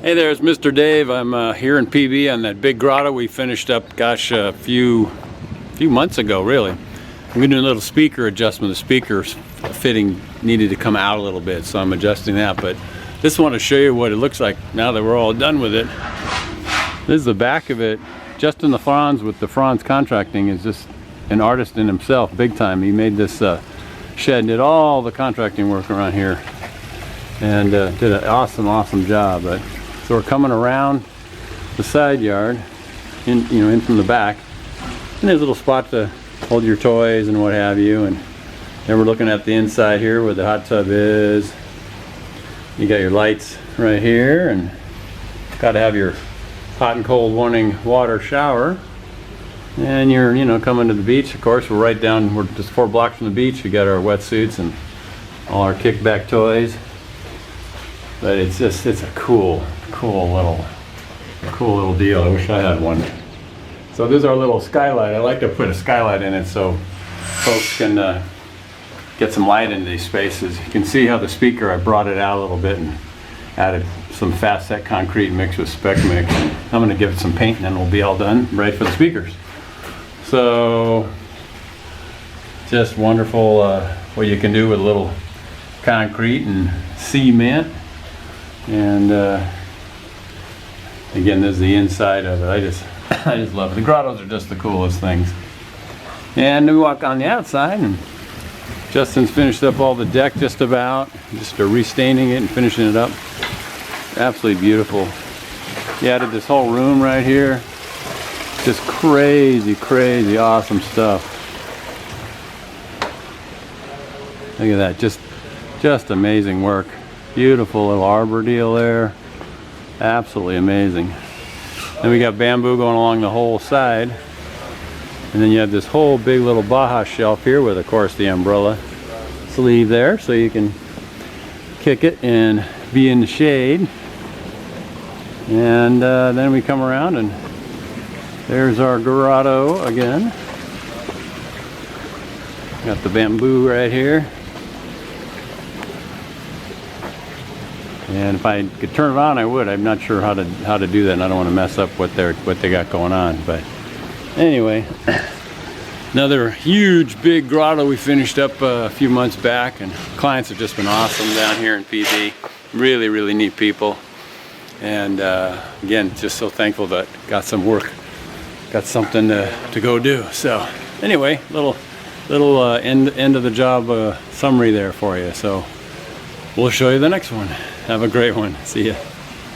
Hey there, it's Mr. Dave. I'm here in PB on that big grotto we finished up, gosh, a few months ago, really. I'm going to do a little speaker adjustment. The speaker's fitting needed to come out a little bit, so I'm adjusting that. But just want to show you what it looks like now that we're all done with it. This is the back of it. Justin the Franz with the Franz Contracting is just an artist in himself, big time. He made this shed, did all the contracting work around here, and did an awesome job. But so we're coming around the side yard, in from the back, and there's a little spot to hold your toys and what have you. And then we're looking at the inside here where the hot tub is. You got your lights right here, and got to have your hot and cold running water shower. And you're coming to the beach. Of course, we're right down. We're just 4 blocks from the beach. We got our wetsuits and all our kickback toys. But it's a cool little deal. I wish I had one. So this is our little skylight. I like to put a skylight in it so folks can get some light into these spaces. You can see how the speaker, I brought it out a little bit and added some fast set concrete mixed with spec mix. I'm going to give it some paint and then we'll be all done, ready for the speakers. So just wonderful what you can do with a little concrete and cement. And again, this is the inside of it. I just love it. The grottos are just the coolest things. And we walk on the outside, and Justin's finished up all the deck just about, just restaining it and finishing it up. Absolutely beautiful. He added this whole room right here. Just crazy awesome stuff. Look at that, just amazing work. Beautiful little arbor deal there. Absolutely amazing. Then we got bamboo going along the whole side. And then you have this whole big little Baja shelf here with, of course, the umbrella sleeve there, so you can kick it and be in the shade. And then we come around and there's our grotto again. Got the bamboo right here. And if I could turn it on, I would. I'm not sure how to do that, and I don't want to mess up what they got going on. But anyway, another huge big grotto we finished up a few months back, and clients have just been awesome down here in PB. Really neat people. And again, just so thankful that got some work, got something to go do. So anyway, little end of the job summary there for you. So we'll show you the next one. Have a great one. See ya.